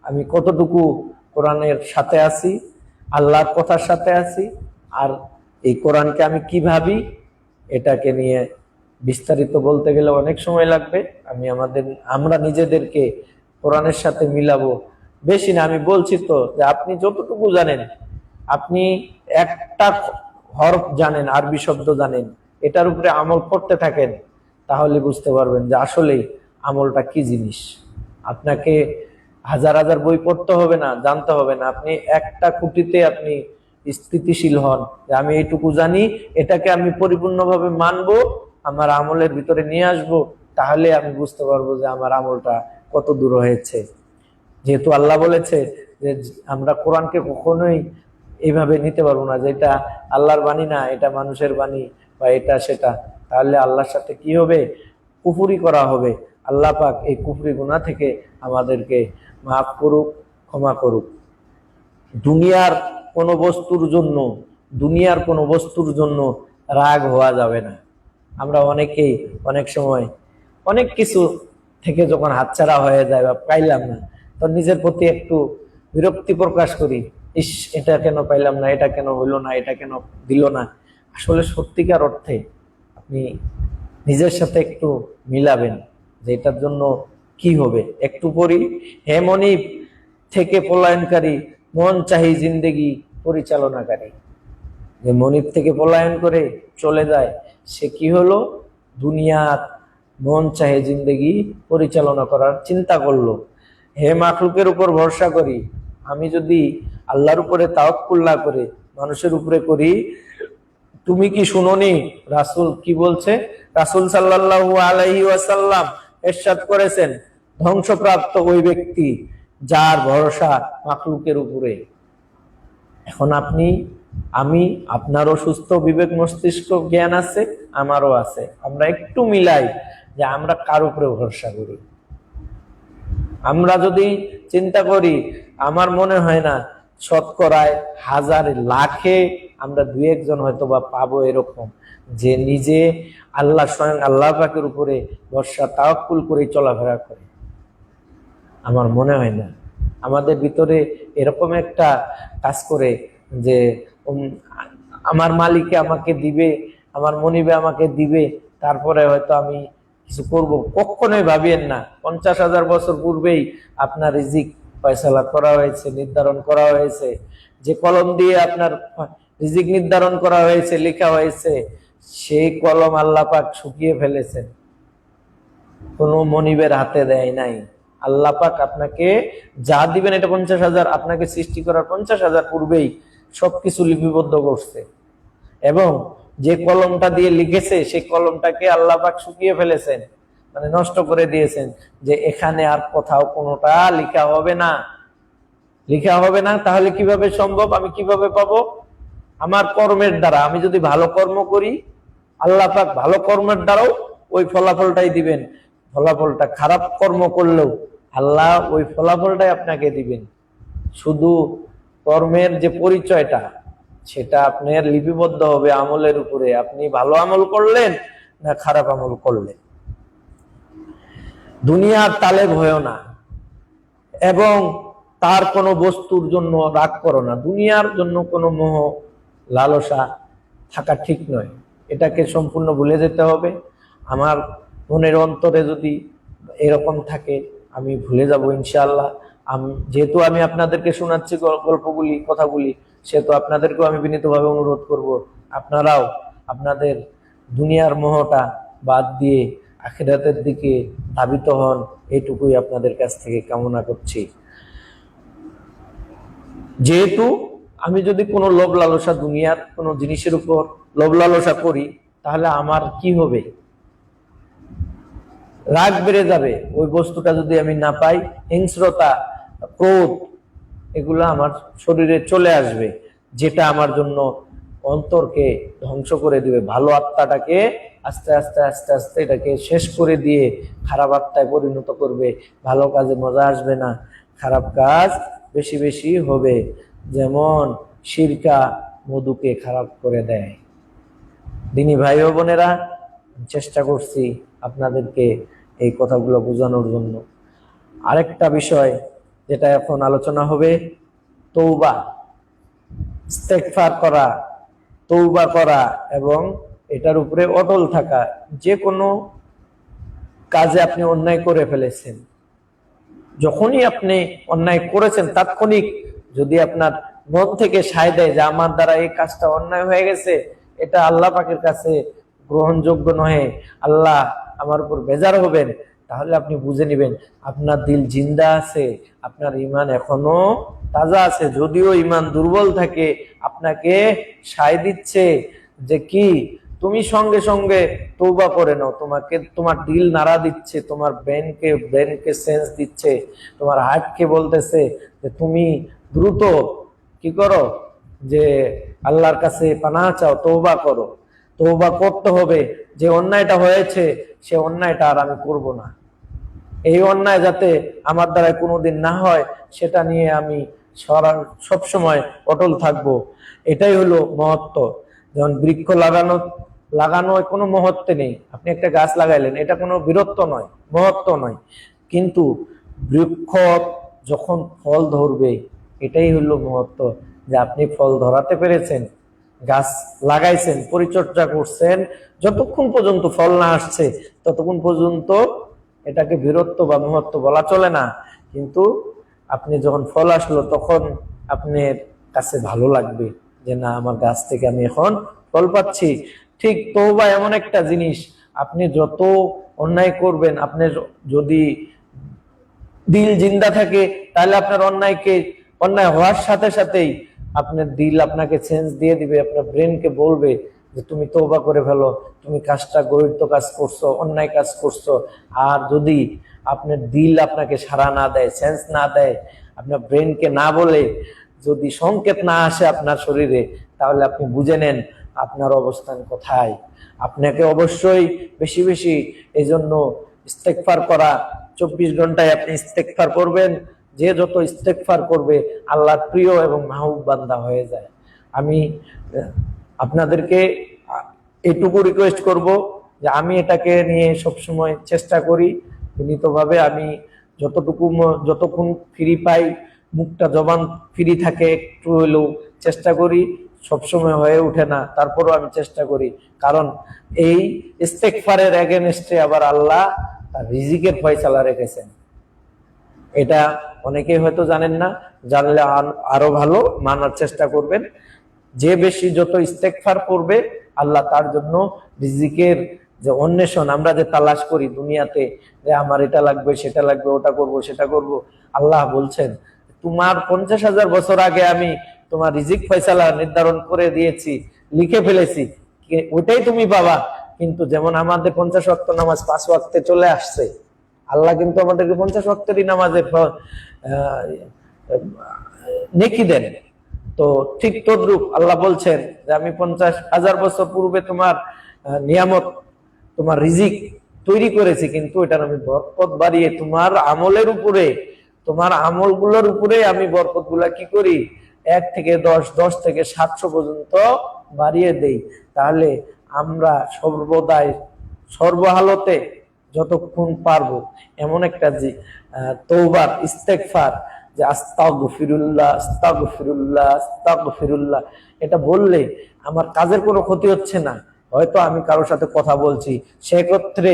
আমি কতটুকু কোরআনের সাথে আছি, আল্লাহর কথার সাথে আছি, আর এই কোরআনকে আমি কি ভাবি, এটাকে নিয়ে বিস্তারিত বলতে গেলে অনেক সময় লাগবে। আমরা নিজেদেরকে কোরআনের সাথে মিলাবো, বেশি না। আমি বলছি তো যে আপনি যতটুকু জানেন, আপনি একটা হরফ জানেন, আরবি শব্দ জানেন, এটার উপরে আমল করতে থাকেন, তাহলে বুঝতে পারবেন যে আসলেই আমলটা কি জিনিস। আপনাকে হাজার হাজার বই পড়তে হবে না, জানতে হবে না। আপনি একটা খুঁটিতে আপনি স্থিতিশীল হন, যে আমি এইটুকু জানি, এটাকে আমি পরিপূর্ণভাবে মানবো, আমার আমলের ভিতরে নিয়ে আসবো, তাহলে আমি বুঝতে পারবো যে আমার আমলটা কত দূর হয়েছে। যেহেতু আল্লাহ বলেছে যে আমরা কোরআনকে কখনোই এইভাবে নিতে পারবো না, যে এটা আল্লাহর বাণী না, এটা মানুষের বাণী বা এটা সেটা, তাহলে আল্লাহর সাথে কি হবে? কুফরি করা হবে। আল্লাহ পাক এই কুফরি গুনাহ থেকে আমাদেরকে মাফ করুক, ক্ষমা করুক। দুনিয়ার কোনো বস্তুর জন্য রাগ হওয়া যাবে না। আমরা অনেকেই অনেক সময় অনেক কিছু থেকে যখন হাতছাড়া হয়ে যায় বা পাইলাম না, তো নিজের প্রতি একটু বিরক্তি প্রকাশ করি, ইস, এটা কেন পাইলাম না, এটা কেন হইলো না, এটা কেন দিল না। আসলে সত্যিকার অর্থে আপনি নিজের সাথে একটু মিলাবেন যে এটার জন্য কি হবে। একটু পরি, হে মনিব থেকে পলায়নকারী, মন চাহি জিন্দেগি পরিচালনাকারী। যে মনিব থেকে পলায়ন করে চলে যায়, সে কি হলো? দুনিয়ার মন চাহে জিন্দেগি পরিচালনা করার চিন্তা করলো। হে মাখলুকের উপর ভরসা করি, আমি যদি আল্লাহর উপরে তাওয়াক্কুল না করে মানুষের উপরে করি, তুমি কি শুনোনি রাসূল কি বলছে? রাসূল সাল্লাল্লাহু আলাইহি ওয়াসাল্লাম ইরশাদ করেছেন, ধ্বংসপ্রাপ্ত ওই ব্যক্তি যার ভরসা মাখলুকের উপরে। এখন আমি, আপনারও সুস্থ বিবেক মস্তিষ্ক জ্ঞান আছে, আমারও আছে। আমরা একটু মিলাই যে আমরা কার উপরে ভরসা করি। আমরা যদি চিন্তা করি, আমার মনে হয় না শতকরায় হাজারে লাখে আমরা দুই একজন হয়তো বা পাবো এরকম, যে নিজে স্বয়ং আল্লাহ পাকের উপরে ভরসা তাওয়াক্কুল করে চলাফেরা করে। আমার মনে হয় না। আমাদের ভিতরে এরকম একটা কাজ করে যে আমার মালিকে আমাকে দিবে, আমার মনিবে আমাকে দিবে, তারপরে হয়তো আমি কিছু করব। কখনোই ভাবিয়েন না 50,000 বছর পূর্বেই আপনার রিজিক ফয়সালা করা হয়েছে, নির্ধারণ করা হয়েছে। যে কলম দিয়ে আপনার রিজিক নির্ধারণ করা হয়েছে, লেখা হয়েছে, সেই কলম আল্লাহ পাক শুকিয়ে ফেলেছেন, কোনো মনিবের হাতে দেয় নাই। আল্লাহ পাক আপনাকে যা দিবেন, এটা 50,000, আপনাকে সৃষ্টি করার 50,000 পূর্বেই সবকিছু লিপিবদ্ধ করছে। এবং যে কলমটা দিয়ে লিখেছে, সেই কলমটাকে আল্লাহ পাক শুকিয়ে ফেলেছেন, মানে নষ্ট করে দিয়েছেন, যে এখানে আর কোথাও কোনোটা লেখা হবে না। তাহলে কিভাবে সম্ভব? আমি কিভাবে পাবো? আমার কর্মের দ্বারা। আমি যদি ভালো কর্ম করি, আল্লাহ পাক ভালো কর্মের দ্বারাও ওই ফলাফলটাই দিবেন। ফলাফলটা খারাপ কর্ম করলেও আল্লাহ ওই ফলাফলটাই আপনাকে দিবেন। শুধু কর্মের যে পরিচয়টা সেটা আপনার লিপিবদ্ধ হবে আমলের উপরে, আপনি ভালো আমল করলেন না খারাপ আমল করলেন। দুনিয়ার তালে ভয় না, এবং তার কোনো বস্তুর জন্য রাগ করো না। দুনিয়ার জন্য কোনো মোহ লালসা থাকা ঠিক নয়, এটাকে সম্পূর্ণ ভুলে যেতে হবে। আমার মনের অন্তরে যদি এরকম থাকে আমি ভুলে যাব ইনশাআল্লাহ। যেহেতু আমি আপনাদেরকে শোনাচ্ছি গল্পগুলি, কথাগুলি, সেহেতু আপনাদেরকেও আমি বিনীতভাবে অনুরোধ করব আপনারাও আপনাদের দুনিয়ার মোহটা বাদ দিয়ে আখিরাতের দিকে ধাবিত হন, এইটুকুই আপনাদের কাছ থেকে কামনা করছি। যেহেতু আমি যদি কোনো লোভ লালসা, দুনিয়ার কোনো জিনিসের উপর লোভ লালসা করি, তাহলে আমার কি হবে? রাগ বেড়ে যাবে। ওই বস্তুটা যদি আমি না পাই, হিংস্রতা, ক্রোধ, এগুলো আমার শরীরে চলে আসবে, যেটা আমার জন্য অন্তরকে ধ্বংস করে দিবে। ভালো আত্মাটাকে আস্তে আস্তে আস্তে আস্তে এটাকে শেষ করে দিয়ে খারাপ আত্মায় পরিণত করবে। ভালো কাজে মজা আসবে না, খারাপ কাজ বেশি বেশি হবে। যেমন সিরকা মধুকে খারাপ করে দেয়। দিনী ভাই ও বোনেরা, চেষ্টা করছি আপনাদেরকে এই কথাগুলো বোঝানোর জন্য। আরেকটা বিষয় যেটা এখন আলোচনা হবে, তৌবা, ইস্তেগফার করা, তৌবা করা এবং এটার উপরে অটল থাকা। যে কোনো কাজে আপনি অন্যায় করে ফেলেছেন, যখনই আপনি অন্যায় করেছেন তাৎক্ষণিক যদি আপনার মন থেকে সায় দেয় যে আমার দ্বারা এই কাজটা অন্যায় হয়ে গেছে, এটা আল্লাহ পাকের কাছে গ্রহণযোগ্য নয়, আল্লাহ আমার উপর বেজার হবেন, তাহলে আপনি বুঝে নেবেন আপনার দিল জিন্দা আছে, আপনার ঈমান এখনো তাজা আছে। যদিও ঈমান দুর্বল থাকে, আপনাকে সায় দিচ্ছে যে কি তুমি সঙ্গে সঙ্গে তওবা করে নাও। তোমাকে তোমার দিল নাড়া দিচ্ছে, তোমার ব্রেনকে সেন্স দিচ্ছে, তোমার হার্টকে বলতেছে যে তুমি দ্রুত কি করো, যে আল্লাহর কাছে পানাহ চাও, তওবা করো। তওবা করতে হবে, যে অন্যায়টা হয়েছে সে অন্যায়টা আর আমি করব না। এই অন্যায় যাতে আমার দ্বারা কোনোদিন না হয় সেটা নিয়ে আমি সবসময় অটল থাকব। এটাই হলো মহত্ব। যেমন বৃক্ষ লাগানো কোনো মহত্ব নেই। আপনি একটা গাছ লাগাইলেন, এটা কোনো বীরত্ব নয়, মহত্ব নয়। কিন্তু বৃক্ষ যখন ফল ধরবে, এটাই হলো মহত্ব, যে আপনি ফল ধরাতে পেরেছেন, গাছ লাগাইছেন, পরিচর্যা করছেন, যতক্ষণ পর্যন্ত ফল না আসছে ততক্ষণ পর্যন্ত এটাকে বীরত্ব বা মহত্ব বলা চলে না। কিন্তু আপনি যখন ফল আসলো তখন আপনার কাছে ভালো লাগবে যে না, আমার গাছ থেকে আমি এখন ফল পাচ্ছি। ঠিক তওবা এমন একটা জিনিস, আপনি যত অন্যায় করবেন, আপনার যদি দিল জিন্দা থাকে তাহলে আপনার অন্যায় হওয়ার সাথে সাথেই আপনার দিল আপনাকে চেঞ্জ দিয়ে দিবে, আপনার ব্রেনকে বলবে যে তুমি তওবা করে ফেলো, তুমি কাজটা গর্হিত কাজ করছো, অন্যায় কাজ করছো। আর যদি আপনার দিল আপনাকে সাড়া না দেয়, সেন্স না দেয়, আপনার ব্রেনকে না বলে, যদি সংকেত না আসে আপনার শরীরে, তাহলে আপনি বুঝে নেন আপনার অবস্থান কোথায়। আপনাকে অবশ্যই বেশি বেশি এই জন্য ইস্তেগফার করা, 24 ঘন্টায় আপনি ইস্তেগফার করবেন। যে যত ইস্তেগফার করবে আল্লাহর প্রিয় এবং মাহবুব বান্দা হয়ে যায়। আমি আপনাদেরকে এটুকু রিকোয়েস্ট করব যে আমি এটাকে নিয়ে সবসময় চেষ্টা করি বিনীতভাবে। আমি যতক্ষণ ফ্রি পাই, মুখটা জবান ফ্রি থাকে, একটু হলেও চেষ্টা করি। সবসময় হয়ে ওঠে না, তারপরও আমি চেষ্টা করি। কারণ এই ইস্তেগফারের এগেনস্টে আবার আল্লাহ তার রিজিকের ফয়সালা রেখেছেন। এটা অনেকেই হয়তো জানেন না, জানলে আরো ভালো মানার চেষ্টা করবেন। যে বেশি যত ইস্তেগফার করবে, আল্লাহ তার জন্য রিজিকের যে অন্বেষণ, আমরা যে তালাশ করি দুনিয়াতে, যে আমার এটা লাগবে, সেটা লাগবে, ওটা করব, সেটা করব, আল্লাহ বলছেন তোমার 50,000 বছর আগে আমি তোমার রিজিক ফয়সালা নির্ধারণ করে দিয়েছি, লিখে ফেলেছি, ওইটাই তুমি পাবা। কিন্তু যেমন আমাদের 50 ওয়াক্ত নামাজ 5 ওয়াক্তে চলে আসছে, আল্লাহ কিন্তু আমাদেরকে 50 ওয়াক্তেরই নামাজের নেকি দেন। তো ঠিক তদ্রূপ আল্লাহ বলছেন যে আমি 50,000 বছর পূর্বে তোমার নিয়ামত, তোমার রিজিক তৈরি করেছি, কিন্তু এটার আমি বরকত বাড়িয়ে তোমার আমলের উপরে, তোমার আমলগুলোর উপরে আমি বরকত গুলা কি করি, 1 থেকে 10, 10 থেকে 700 পর্যন্ত বাড়িয়ে দেই। তাহলে আমরা সর্বদাই সর্বহালতে যতক্ষণ পারবো এমন একটা যে তওবার ইস্তেগফার, যে আস্তাগফিরুল্লাহ আস্তাগফিরুল্লাহ আস্তাগফিরুল্লাহ, এটা বললে আমার কাজের কোনো ক্ষতি হচ্ছে না। হয়তো আমি কারোর সাথে কথা বলছি, সেক্ষেত্রে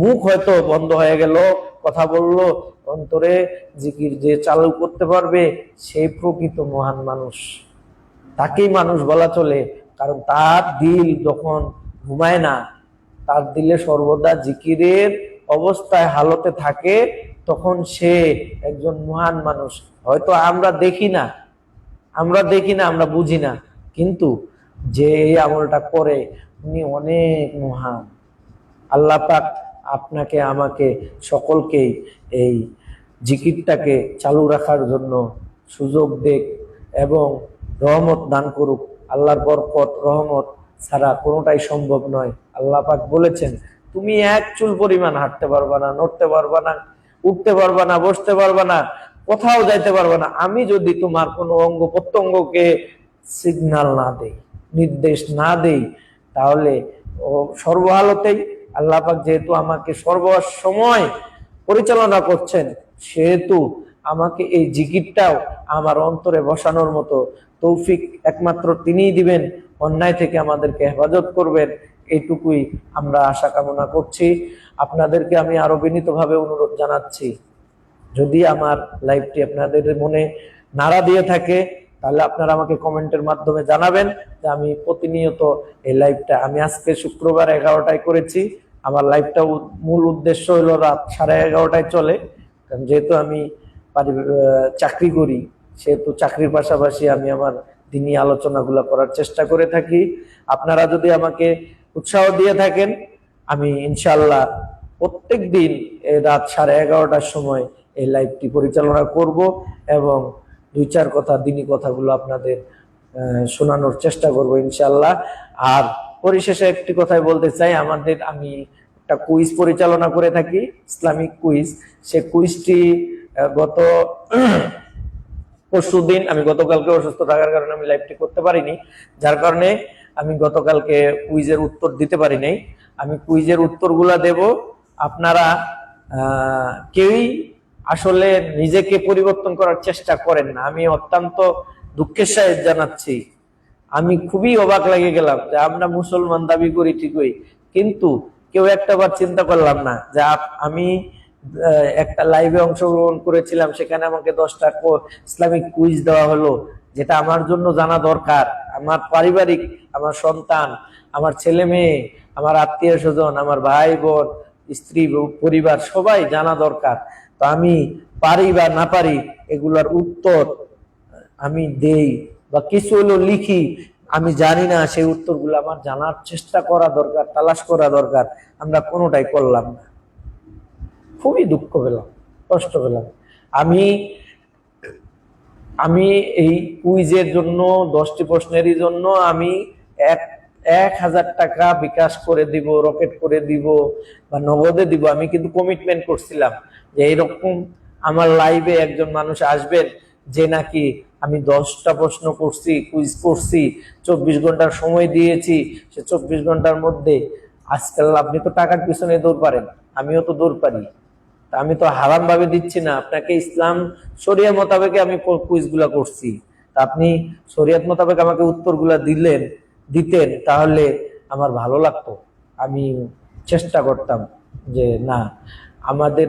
মুখ হয়তো বন্ধ হয়ে গেল, কথা বললো, অন্তরে জিকির যে চালু করতে পারবে সেই প্রকৃত মহান মানুষ, তাকেই মানুষ বলা চলে। কারণ তার দিল যখন ঘুমায় না, তার দিলে সর্বদা জিকিরের অবস্থায় হালতে থাকে, তখন সে একজন মহান মানুষ। হয়তো আমরা দেখি না, আমরা বুঝি না, কিন্তু যে এই আমলটা করে উনি অনেক মহান। আল্লাহ পাক আপনাকে আমাকে সকলকেই এই জিকিরটাকে চালু রাখার জন্য সুযোগ দেখ এবং রহমত দান করুক। আল্লাহর বরকত রহমত ছাড়া কোনোটাই সম্ভব নয়। আল্লাহ পাক বলেছেন, তুমি এক চুল পরিমাণ হাঁটতে পারবা না, নড়তে পারবা না, উঠতে পারবা না, বসতে পারবা না, কোথাও যাইতে পারবা না, আমি যদি তোমার কোনো অঙ্গ প্রত্যঙ্গকে সিগন্যাল না দেই, নির্দেশ না দেই, তাহলে সর্বহালতেই আল্লাহ পাক যেহেতু আমাকে সর্বসময় পরিচালনা করছেন, সেহেতু আমাকে এই জিকিরটাও আমার অন্তরে বসানোর মতো তৌফিক একমাত্র তিনিই দিবেন। অন্যায় থেকে আমাদেরকে হেফাজত করবেন, এইটুকুই আমরা আশা কামনা করছি। আপনাদেরকে আমি আরো বিনীতভাবে অনুরোধ জানাচ্ছি, যদি আমার লাইভটি আপনাদের মনে নাড়া দিয়ে থাকে, তাহলে আপনারা আমাকে কমেন্টের মাধ্যমে জানাবেন যে আমি প্রতিনিয়ত এই লাইভটা, আমি আজকে শুক্রবার 11টায় করেছি, আমার লাইভটা মূল উদ্দেশ্য হলো রাত 11:30টায় চলে। কারণ যেহেতু আমি চাকরি করি, সেহেতু চাকরির পাশাপাশি আমি আমার দিনী আলোচনাগুলো করার চেষ্টা করে থাকি। আপনারা যদি আমাকে উৎসাহ দিয়ে থাকেন, আমি ইনশাআল্লাহ প্রত্যেক দিন রাত 11:30টার সময় এই লাইভটি পরিচালনা করব এবং 2-4 কথা দিনী কথাগুলো আপনাদের শোনানোর চেষ্টা করব ইনশাআল্লাহ। আর পরিশেষে একটি কথাই বলতে চাই, আমি একটা কুইজ পরিচালনা করে থাকি, ইসলামিক কুইজ। সে কুইজটি গত পরশুদিন, আমি গতকালকে অসুস্থ থাকার কারণে আমি লাইভটি করতে পারিনি, যার কারণে আমি গতকালকে কুইজের উত্তর দিতে পারি নাই। আমি কুইজের উত্তরগুলা দেব। আপনারা কেউই আসলে নিজেকে পরিবর্তন করার চেষ্টা করেন না। আমি অত্যন্ত দুঃখের সাথে জানাচ্ছি, আমি খুবই অবাক লাগে গেলাম যে আমরা মুসলমান দাবি করি ঠিকই, কিন্তু কেউ একটাবার চিন্তা করলাম না যে আমি একটা লাইভে অংশগ্রহণ করেছিলাম, সেখানে আমাকে 10টা ইসলামিক কুইজ দেওয়া হলো, যেটা আমার জন্য জানা দরকার। আমার পারিবারিক, আমার সন্তান, আমার ছেলে মেয়ে, আমার আত্মীয় স্বজন, আমার ভাই বোন, স্ত্রী, পরিবার সবাই জানা দরকার। তো আমি পারি বা না পারি, এগুলার উত্তর আমি দেই বা কিছু হলো লিখি, আমি জানি না, সেই উত্তরগুলো আমার জানার চেষ্টা করা দরকার, তালাশ করা দরকার। আমরা কোনোটাই করলাম না, খুবই দুঃখ পেলাম, কষ্ট পেলাম। আমি এই কুইজের জন্য 10টি প্রশ্নেরই জন্য আমি 1000 টাকা বিকাশ করে দিব, রকেট করে দিব বা নগদে দিব। আমি কিন্তু কমিটমেন্ট করছিলাম যে এইরকম আমার লাইভে একজন মানুষ আসবেন যে নাকি আমি 10টা প্রশ্ন করছি, কুইজ করছি, 24 ঘন্টার সময় দিয়েছি, সে 24 ঘন্টার মধ্যে, আজকাল আপনি তো টাকার পিছনে দৌড় পারেন, আমিও তো দৌড় পারি, আমি তো হারাম ভাবে দিচ্ছি না আপনাকে, ইসলাম শরিয়া মোতাবেক আমি কুইজগুলা করছি। তা আপনি শরিয়ত মোতাবেক আমাকে উত্তরগুলা দিতেন, তাহলে আমার ভালো লাগতো। আমি চেষ্টা করতাম যে না, আমাদের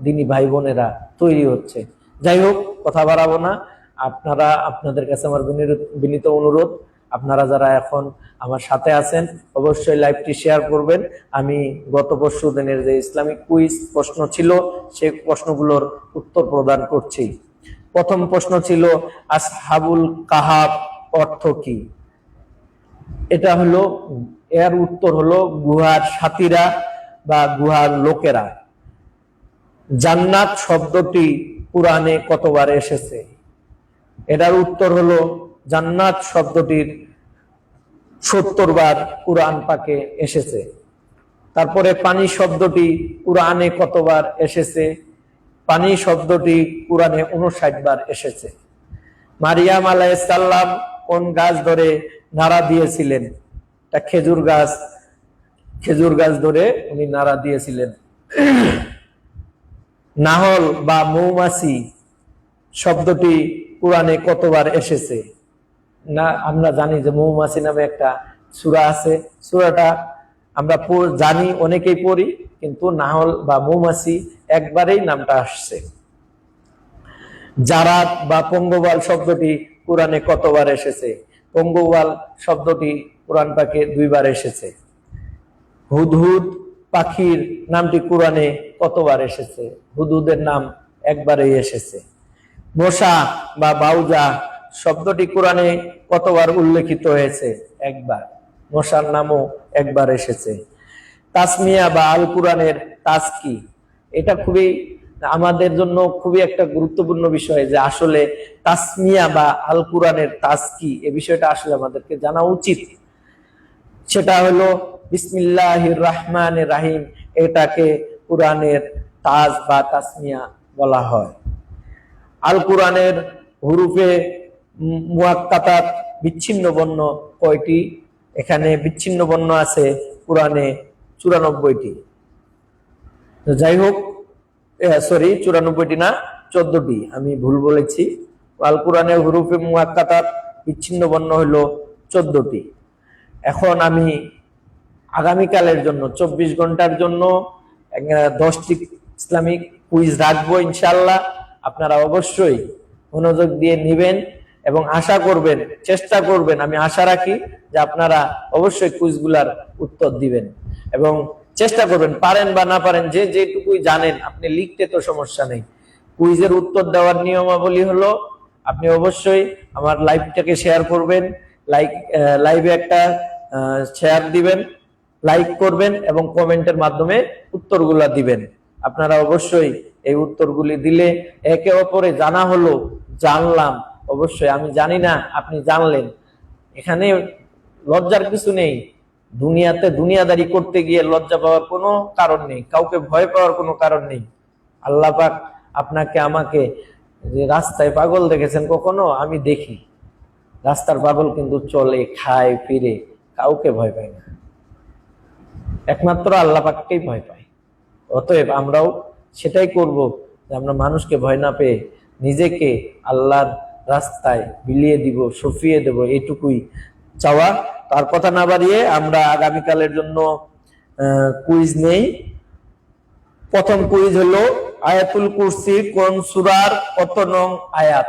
দিনী ভাই বোনেরা তৈরি হচ্ছে। যাই হোক, কথা বাড়াবো না। আপনাদের কাছে আমার বিনীত অনুরোধ, আপনারা যারা এখন আমার সাথে আছেন অবশ্যই লাইভটি শেয়ার করবেন। আমি গত পরশু দিনের যে ইসলামিক কুইজ প্রশ্ন ছিল, সেই প্রশ্নগুলোর উত্তর প্রদান করছি। প্রথম প্রশ্ন ছিল, আসহাবুল কাহাফ অর্থ কি? এটা হলো, এর উত্তর হলো গুহার সাথীরা বা গুহার লোকেরা। জান্নাত শব্দটি কুরআনে কতবার এসেছে? এটার উত্তর হলো জান্নাত শব্দটির 70 বার কুরআন পাকে এসেছে। তারপরে পানি শব্দটি কুরআনে কতবার এসেছে? পানি শব্দটি কুরআনে 59 বার এসেছে। মারিয়াম আলাইহিস সালাম কোন গাছ ধরে নাড়া দিয়েছিলেন? এটা খেজুর গাছ। খেজুর গাছ ধরে উনি নাড়া দিয়েছিলেন। নাহল বা মৌমাছি শব্দটি কুরআনে কতবার এসেছে? না, আমরা জানি যে মৌমাছি নামে একটা সূরা আছে। সূরাটা আমরা জানি, অনেকেই পড়ি, কিন্তু নাহল বা মৌমাছি একবারেই নামটা আসছে। জারাদ বা পঙ্গপাল শব্দটি কুরআনে কতবার এসেছে? পঙ্গপাল শব্দটি কুরআন পাকে 2 বার এসেছে। হুদহুদ পাখির নামটি কুরআনে কতবার এসেছে? হুদহুদের নাম একবারই এসেছে। মশা বা বাউজা শব্দটি কুরআনে কতবার উল্লেখিত হয়েছে? একবার। মশার নামও একবার এসেছে। তাসমিয়া বা আল কুরআনের তাজ কি? এটা খুবই আমাদের জন্য খুবই একটা গুরুত্বপূর্ণ বিষয়, যে আসলে তাসমিয়া বা আল কুরআনের তাজ কি, এই বিষয়টা আসলে আমাদেরকে জানা উচিত। সেটা হলো বিসমিল্লাহির রহমানির রহিম, এটাকে কুরআনের তাজ বা তাসমিয়া বলা হয়। আল কুরআনের হুরুফে মুআক্কাতাত বিচ্ছিন্ন বর্ণ কয়টি? এখানে বিচ্ছিন্ন বর্ণ আছে কুরআনে 94টি। যাই হোক, সরি 94টি না, 14টি, আমি ভুল বলেছি। আল কুরআনের হুরুফে মুআক্কাতাত বিচ্ছিন্ন বর্ণ হলো 14টি। এখন আমি আগামীকালের জন্য 24 ঘন্টার জন্য 10টি ইসলামিক কুইজ রাখবো ইনশাআল্লাহ। আপনারা অবশ্যই মনোযোগ দিয়ে নেবেন এবং আশা করবেন, চেষ্টা করবেন, আমি আশা রাখি যে আপনারা অবশ্যই কুইজগুলার উত্তর দিবেন এবং চেষ্টা করবেন, পারেন বা না পারেন, যে যেটুকুই জানেন আপনি লিখতে তো সমস্যা নেই। কুইজের উত্তর দেওয়ার নিয়মাবলী হলো আপনি অবশ্যই আমার লাইভটাকে শেয়ার করবেন, লাইভে একটা শেয়ার দিবেন, লাইক করবেন এবং কমেন্টের মাধ্যমে উত্তরগুলা দিবেন। আপনারা অবশ্যই এই উত্তরগুলি দিলে একে অপরে জানা হলো, জানলাম। অবশ্যই আমি জানি না, আপনি জানলেন। এখানে লজ্জার কিছু নেই। দুনিয়াতে দুনিয়াদারি করতে গিয়ে লজ্জা পাওয়ার কোনো কারণ নেই, কাউকে ভয় পাওয়ার কোনো কারণ নেই। আল্লাহ পাক আপনাকে আমাকে, যে রাস্তায় পাগল দেখেছেন কখনো? আমি দেখি রাস্তার পাগল কিন্তু চলে, খায়, ফিরে, কাউকে ভয় পায় না, একমাত্র আল্লাহ পাককেই ভয় পায়। অতএব আমরাও সেটাই করব, যে আমরা মানুষকে ভয় না পেয়ে নিজেকে আল্লাহর রাস্তায় বিলিয়ে দিব, সফিয়ে দেব, এইটুকুই চাওয়া। তার কথা না বাড়িয়ে আমরা আগামীকালের জন্য কুইজ নেই। প্রথম কুইজ হলো আয়াতুল কুরসি কোন সূরার কত নং আয়াত?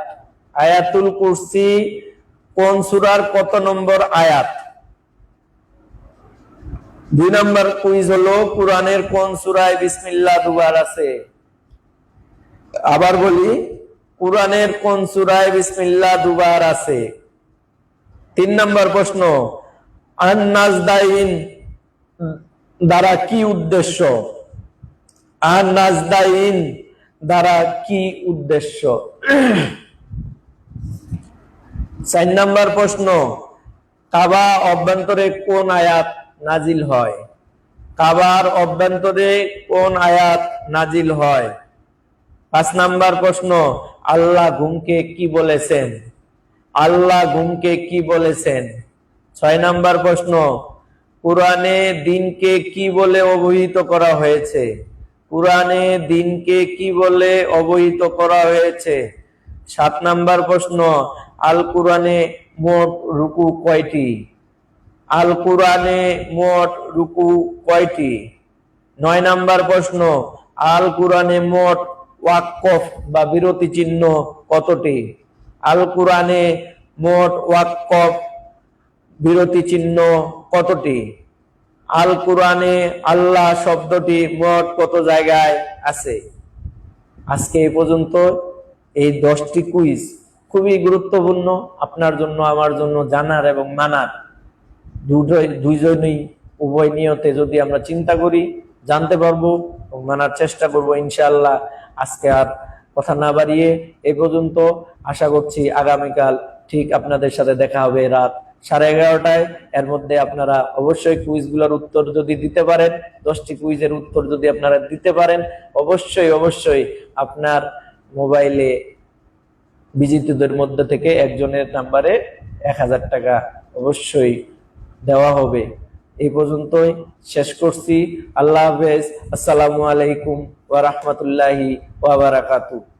আয়াতুল কুরসি কোন সূরার কত নম্বর আয়াত? 2 নম্বর কুইজ হলো কুরআনের কোন সূরায় বিসমিল্লাহ 2 বার আছে? আবার বলি, কুরআনের কোন সূরায় বিসমিল্লাহ 2 বার আছে? 3 নম্বর প্রশ্ন, আন-নাজদাইন দ্বারা কি উদ্দেশ্য? আন-নাজদাইন দ্বারা কি উদ্দেশ্য? 4 নম্বর প্রশ্ন, কাবা অভ্যন্তরে কোন আয়াত নাজিল হয়? কাবার অভ্যন্তরে কোন আয়াত নাজিল হয়? 5 নম্বর প্রশ্ন, আল্লাহ ঘুমকে কি বলেছেন? আল্লাহ ঘুমকে কি বলেছেন? 6 নম্বর প্রশ্ন, কুরআনে দিনকে কি বলে অভিহিত করা হয়েছে? কুরআনে দিনকে কি বলে অভিহিত করা হয়েছে? 7 নম্বর প্রশ্ন, আল কুরআনে মোট রুকু কয়টি? আল কুরআনে মোট রুকু কয়টি? 9 নম্বর প্রশ্ন, আল কুরআনে মোট ওয়াকফ বা বিরতি চিহ্ন কতটি? আল কুরআনে মোট ওয়াকফ বিরতি চিহ্ন কতটি? আল কুরআনে আল্লাহ শব্দটি মোট কত জায়গায় আছে? আজকে এই পর্যন্ত এই 10টি কুইজ খুবই গুরুত্বপূর্ণ আপনার জন্য, আমার জন্য জানার এবং মানার। দুইজনই উভয় নিয়তে যদি আমরা চিন্তা করি, জানতে পারবো এবং মানার চেষ্টা করব ইনশাআল্লাহ। আজকে আর কথা না বাড়িয়ে এই পর্যন্ত, আশা করছি আগামীকাল ঠিক আপনাদের সাথে দেখা হবে রাত 11:30টায়। এর মধ্যে আপনারা অবশ্যই কুইজগুলোর উত্তর যদি দিতে পারেন, 10টি কুইজের উত্তর যদি আপনারা দিতে পারেন, অবশ্যই অবশ্যই আপনার মোবাইলে বিজেতাদের মধ্যে থেকে একজনের নাম্বারে 1000 টাকা অবশ্যই দেওয়া হবে। এই পর্যন্তই শেষ করছি। আল্লাহ হাফেজ। আসসালামু আলাইকুম ওয়া রাহমাতুল্লাহি ওয়া বারাকাতুহু।